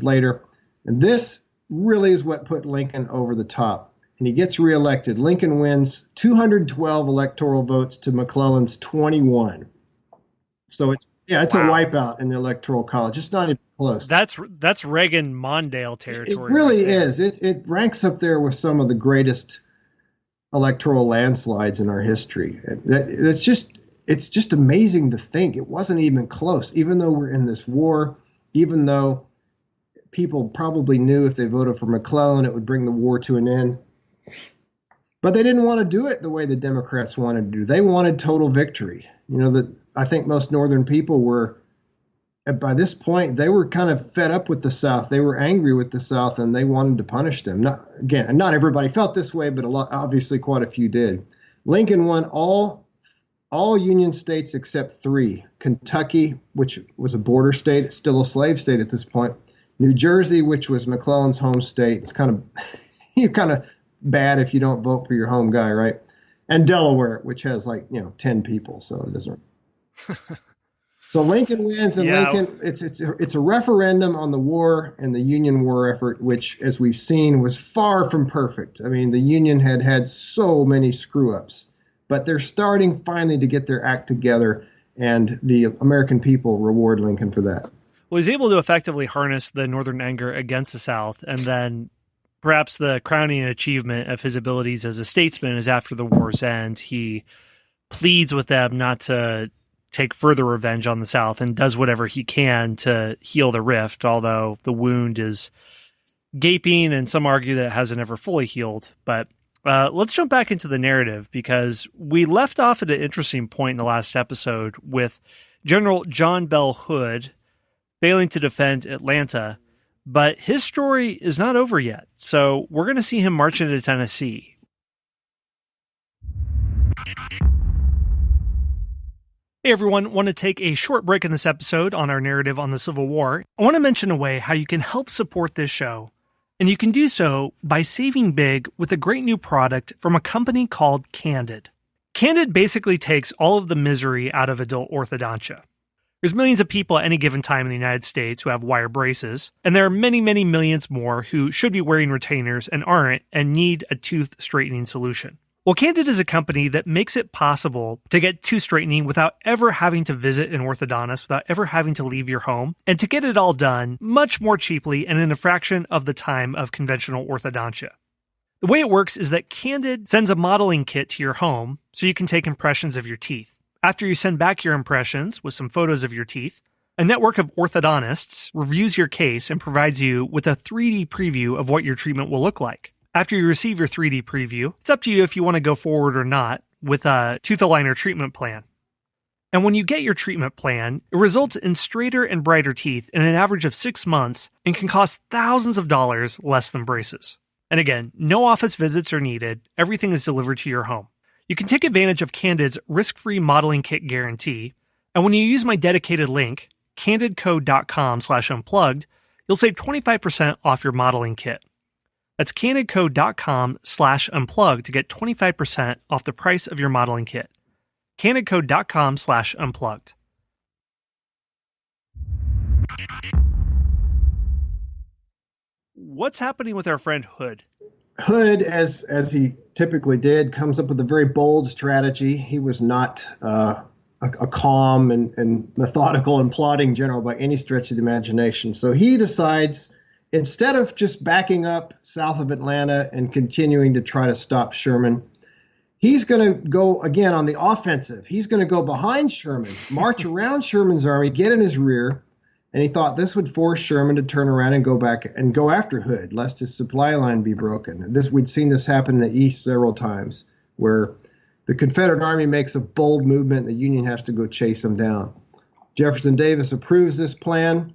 later. And this really is what put Lincoln over the top. And he gets reelected. Lincoln wins 212 electoral votes to McClellan's 21. So it's a Wow. wipeout in the electoral college. It's not even close. That's Reagan Mondale It territory right really there. is. It ranks up there with some of the greatest electoral landslides in our history. It's just amazing to think it wasn't even close, even though we're in this war, even though people probably knew if they voted for McClellan, it would bring the war to an end. But they didn't want to do it the way the Democrats wanted to do. They wanted total victory. That I think most Northern people were, by this point, they were kind of fed up with the South. They were angry with the South, and they wanted to punish them. Not everybody felt this way, but obviously quite a few did. Lincoln won all Union states except three: Kentucky, which was a border state, still a slave state at this point; New Jersey, which was McClellan's home state. It's kind of you're kind of bad if you don't vote for your home guy, right? And Delaware, which has 10 people, so it doesn't. So Lincoln wins, and Yeah. Lincoln it's a referendum on the war and the Union war effort, which, as we've seen, was far from perfect. I mean, the Union had so many screw ups, but they're starting finally to get their act together, and the American people reward Lincoln for that. Well, he's able to effectively harness the Northern anger against the South, and then perhaps the crowning achievement of his abilities as a statesman is after the war's end, he pleads with them not to take further revenge on the South and does whatever he can to heal the rift, although the wound is gaping and some argue that it hasn't ever fully healed. But let's jump back into the narrative, because we left off at an interesting point in the last episode with General John Bell Hood failing to defend Atlanta, but his story is not over yet. So we're going to see him march into Tennessee. Hey everyone, want to take a short break in this episode on our narrative on the Civil War. I want to mention a way how you can help support this show. And you can do so by saving big with a great new product from a company called Candid. Candid basically takes all of the misery out of adult orthodontia. There's millions of people at any given time in the United States who have wire braces, and there are many, many millions more who should be wearing retainers and aren't and need a tooth straightening solution. Well, Candid is a company that makes it possible to get tooth straightening without ever having to visit an orthodontist, without ever having to leave your home, and to get it all done much more cheaply and in a fraction of the time of conventional orthodontia. The way it works is that Candid sends a modeling kit to your home so you can take impressions of your teeth. After you send back your impressions with some photos of your teeth, a network of orthodontists reviews your case and provides you with a 3D preview of what your treatment will look like. After you receive your 3D preview, it's up to you if you want to go forward or not with a tooth aligner treatment plan. And when you get your treatment plan, it results in straighter and brighter teeth in an average of 6 months and can cost thousands of dollars less than braces. And again, no office visits are needed. Everything is delivered to your home. You can take advantage of Candid's risk-free modeling kit guarantee. And when you use my dedicated link, candidcode.com/unplugged, you'll save 25% off your modeling kit. That's candidcode.com/unplugged to get 25% off the price of your modeling kit. candidcode.com/unplugged. What's happening with our friend Hood? Hood, as he typically did, comes up with a very bold strategy. He was not a calm and methodical and plodding general by any stretch of the imagination. So he decides, instead of just backing up south of Atlanta and continuing to try to stop Sherman, he's going to go again on the offensive. He's going to go behind Sherman, march around Sherman's army, get in his rear. And he thought this would force Sherman to turn around and go back and go after Hood, lest his supply line be broken. We'd seen this happen in the East several times, where the Confederate Army makes a bold movement, and the Union has to go chase them down. Jefferson Davis approves this plan.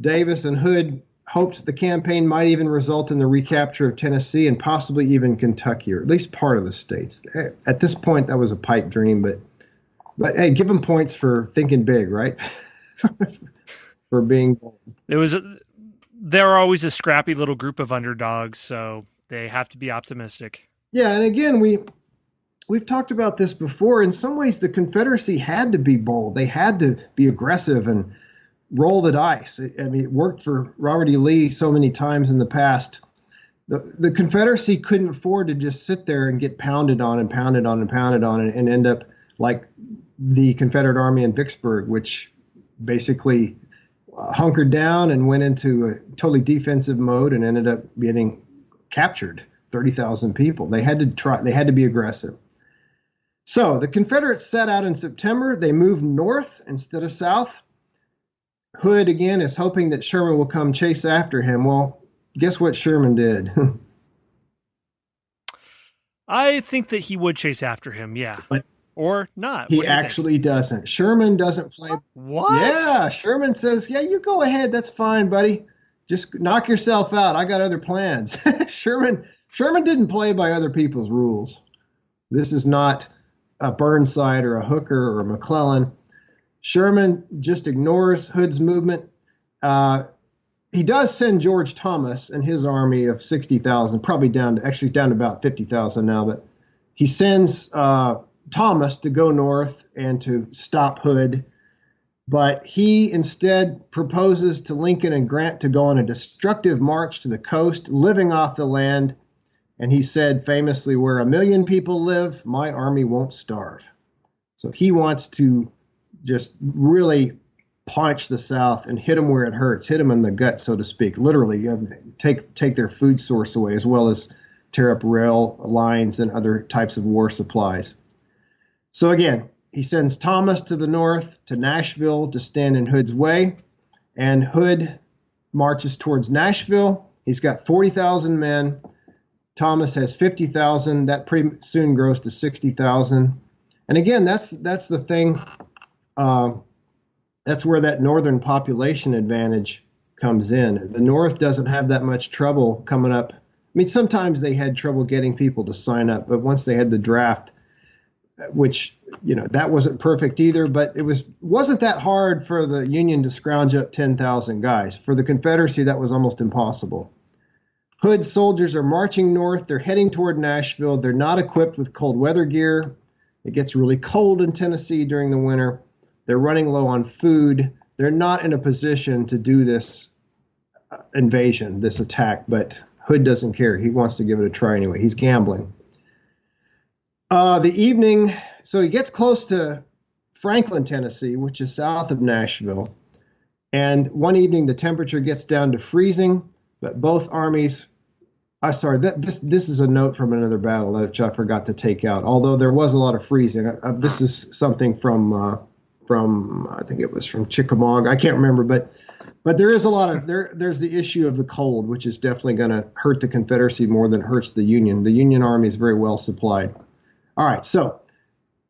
Davis and Hood hoped the campaign might even result in the recapture of Tennessee and possibly even Kentucky, or at least part of the states. At this point, that was a pipe dream, but hey, give them points for thinking big, right? For being bold. They're always a scrappy little group of underdogs, so they have to be optimistic. Yeah, and again, we've talked about this before. In some ways, the Confederacy had to be bold. They had to be aggressive and roll the dice. I mean, it worked for Robert E. Lee so many times in the past. The Confederacy couldn't afford to just sit there and get pounded on and pounded on and pounded on and end up like the Confederate Army in Vicksburg, which basically hunkered down and went into a totally defensive mode and ended up getting captured. 30,000 people. They had to be aggressive. So the Confederates set out in September. They moved north instead of south. Hood, again, is hoping that Sherman will come chase after him. Well, guess what Sherman did? I think that he would chase after him, yeah. But or not. He actually doesn't. Sherman doesn't play. What? Yeah, Sherman says, yeah, you go ahead. That's fine, buddy. Just knock yourself out. I got other plans. Sherman didn't play by other people's rules. This is not a Burnside or a Hooker or a McClellan. Sherman just ignores Hood's movement. He does send George Thomas and his army of 60,000, probably down to about 50,000 now, but he sends Thomas to go north and to stop Hood. But he instead proposes to Lincoln and Grant to go on a destructive march to the coast, living off the land. And he said famously, where 1 million people live, my army won't starve. So he wants to just really punch the South and hit them where it hurts, hit them in the gut, so to speak, literally take their food source away, as well as tear up rail lines and other types of war supplies. So again, he sends Thomas to the north, to Nashville, to stand in Hood's way. And Hood marches towards Nashville. He's got 40,000 men. Thomas has 50,000. That pretty soon grows to 60,000. And again, that's the thing. That's where that northern population advantage comes in. The North doesn't have that much trouble coming up. I mean, sometimes they had trouble getting people to sign up, but once they had the draft, which, that wasn't perfect either, but it wasn't that hard for the Union to scrounge up 10,000 guys. For the Confederacy, that was almost impossible. Hood's soldiers are marching north. They're heading toward Nashville. They're not equipped with cold weather gear. It gets really cold in Tennessee during the winter. They're running low on food. They're not in a position to do this invasion, this attack, but Hood doesn't care. He wants to give it a try anyway. He's gambling. The evening, so he gets close to Franklin, Tennessee, which is south of Nashville. And one evening, the temperature gets down to freezing, but both armies, this is a note from another battle that I forgot to take out, although there was a lot of freezing. This is something from I think it was from Chickamauga. I can't remember, but there is a lot of, there's the issue of the cold, which is definitely going to hurt the Confederacy more than it hurts the Union. The Union Army is very well supplied. All right, so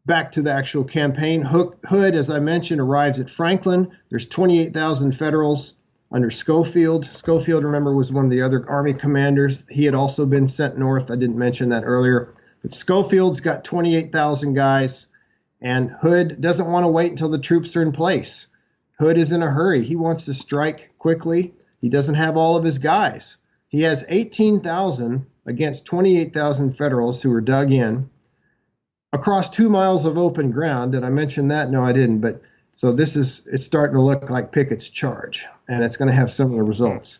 back to the actual campaign. Hood, as I mentioned, arrives at Franklin. There's 28,000 Federals under Schofield. Schofield, remember, was one of the other Army commanders. He had also been sent north. I didn't mention that earlier. But Schofield's got 28,000 guys, and Hood doesn't want to wait until the troops are in place. Hood is in a hurry. He wants to strike quickly. He doesn't have all of his guys. He has 18,000 against 28,000 Federals who are dug in across 2 miles of open ground. Did I mention that? No, I didn't. But so it's starting to look like Pickett's charge, and it's going to have similar results.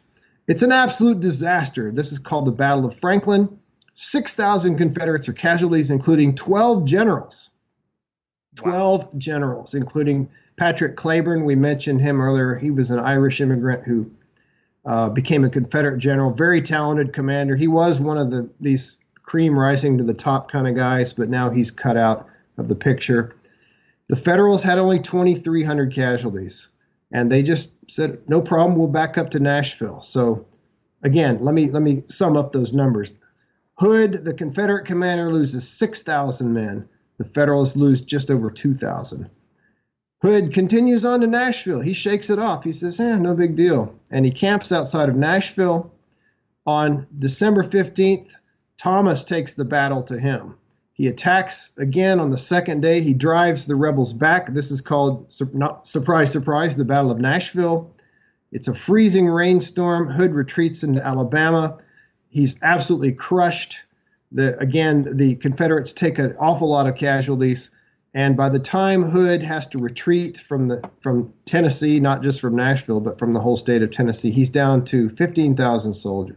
It's an absolute disaster. This is called the Battle of Franklin. 6,000 Confederates are casualties, including 12 generals. 12 generals, including Patrick Cleburne. We mentioned him earlier. He was an Irish immigrant who became a Confederate general, very talented commander. He was one of these cream rising to the top kind of guys, but now he's cut out of the picture. The Federals had only 2,300 casualties, and they just said, no problem, we'll back up to Nashville. So again, let me sum up those numbers. Hood, the Confederate commander, loses 6,000 men. The Federals lose just over 2,000. Hood continues on to Nashville. He shakes it off. He says, no big deal. And he camps outside of Nashville. On December 15th, Thomas takes the battle to him. He attacks again on the second day. He drives the rebels back. This is called, not surprise, surprise, the Battle of Nashville. It's a freezing rainstorm. Hood retreats into Alabama. He's absolutely crushed. The Confederates take an awful lot of casualties. And by the time Hood has to retreat from Tennessee, not just from Nashville, but from the whole state of Tennessee, he's down to 15,000 soldiers.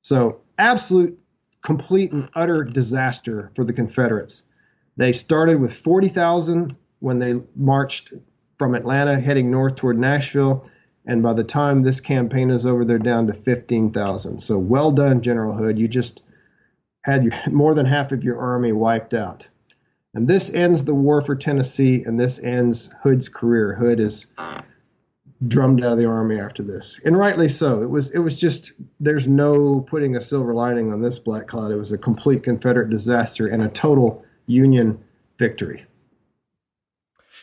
So absolute, complete, and utter disaster for the Confederates. They started with 40,000 when they marched from Atlanta heading north toward Nashville. And by the time this campaign is over, they're down to 15,000. So well done, General Hood. You just had more than half of your army wiped out. And this ends the war for Tennessee, and this ends Hood's career. Hood is drummed out of the army after this, and rightly so. It was just, there's no putting a silver lining on this black cloud. It was a complete Confederate disaster and a total Union victory.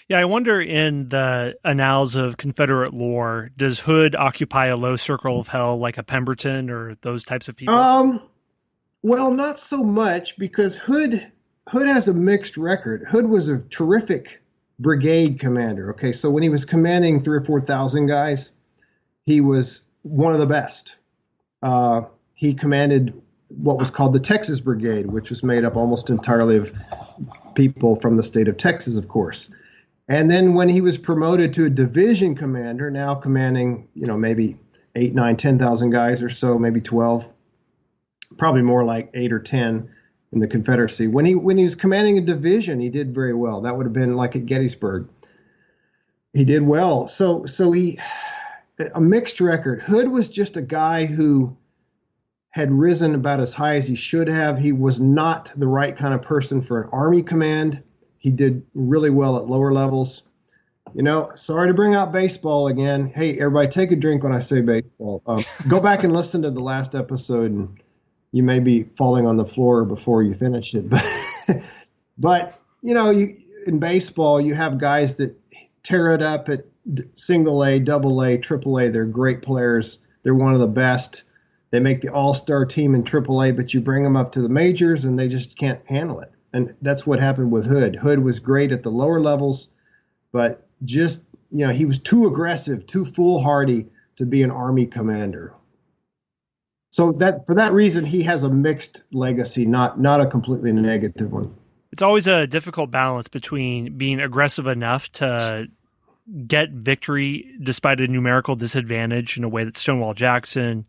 Yeah, I wonder in the annals of Confederate lore, does Hood occupy a low circle of hell like a Pemberton or those types of people? Well, not so much, because Hood has a mixed record. Hood was a terrific brigade commander. Okay, so when he was commanding 3,000 or 4,000 guys, he was one of the best. He commanded what was called the Texas Brigade, which was made up almost entirely of people from the state of Texas, of course. And then when he was promoted to a division commander, now commanding, maybe 8, 9, 10,000 guys or so, maybe 12, probably more like 8 or 10 in the Confederacy. When he was commanding a division, he did very well. That would have been like at Gettysburg. He did well. So he, a mixed record. Hood was just a guy who had risen about as high as he should have. He was not the right kind of person for an army command. He did really well at lower levels. Sorry to bring out baseball again. Hey, everybody, take a drink when I say baseball. Go back and listen to the last episode, and you may be falling on the floor before you finish it. But in baseball, you have guys that tear it up at single A, double A, triple A. They're great players. They're one of the best. They make the all-star team in triple A, but you bring them up to the majors and they just can't handle it. And that's what happened with Hood. Hood was great at the lower levels, but just, he was too aggressive, too foolhardy to be an army commander. So for that reason, he has a mixed legacy, not a completely negative one. It's always a difficult balance between being aggressive enough to get victory despite a numerical disadvantage in a way that Stonewall Jackson,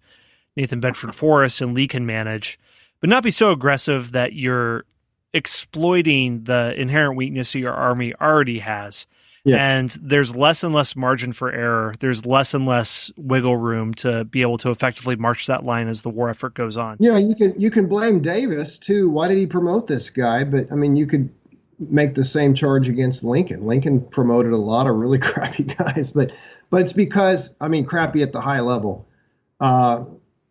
Nathan Bedford Forrest, and Lee can manage, but not be so aggressive that you're exploiting the inherent weakness your army already has. Yeah. And there's less and less margin for error. There's less and less wiggle room to be able to effectively march that line as the war effort goes on. You can blame Davis too. Why did he promote this guy? But you could make the same charge against Lincoln. Lincoln promoted a lot of really crappy guys, but it's because, crappy at the high level.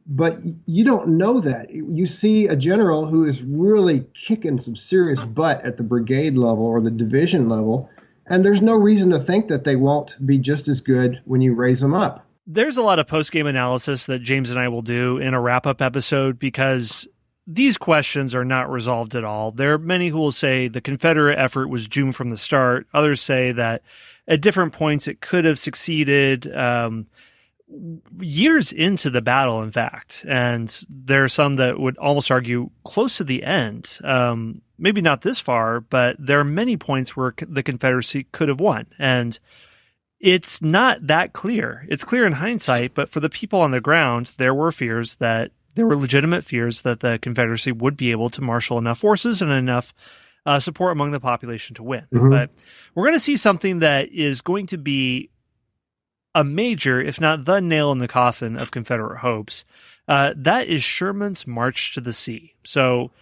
But you don't know that. You see a general who is really kicking some serious butt at the brigade level or the division level, and there's no reason to think that they won't be just as good when you raise them up. There's a lot of post-game analysis that James and I will do in a wrap-up episode because these questions are not resolved at all. There are many who will say the Confederate effort was doomed from the start. Others say that at different points it could have succeeded years into the battle, in fact. And there are some that would almost argue close to the end. Maybe not this far, but there are many points where the Confederacy could have won. And it's not that clear. It's clear in hindsight, but for the people on the ground, there were legitimate fears that the Confederacy would be able to marshal enough forces and enough support among the population to win. Mm-hmm. But we're going to see something that is going to be a major, if not the nail in the coffin of Confederate hopes. That is Sherman's march to the sea. So,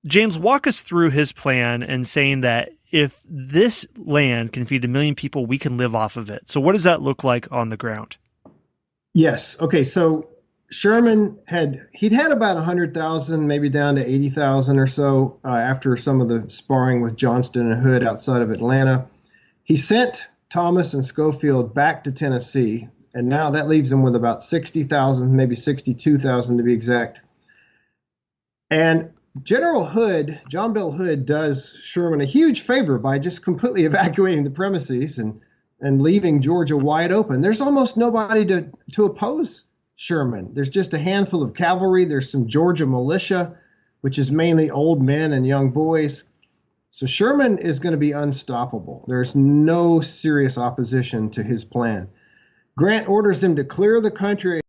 James, walk us through his plan and saying that if this land can feed 1 million people, we can live off of it. So what does that look like on the ground? Yes. Okay. So Sherman had about 100,000, maybe down to 80,000 or so after some of the sparring with Johnston and Hood outside of Atlanta. He sent Thomas and Schofield back to Tennessee, and now that leaves them with about 60,000, maybe 62,000 to be exact. And General Hood, John Bell Hood, does Sherman a huge favor by just completely evacuating the premises and leaving Georgia wide open. There's almost nobody to oppose Sherman. There's just a handful of cavalry. There's some Georgia militia, which is mainly old men and young boys. So Sherman is going to be unstoppable. There's no serious opposition to his plan. Grant orders him to clear the country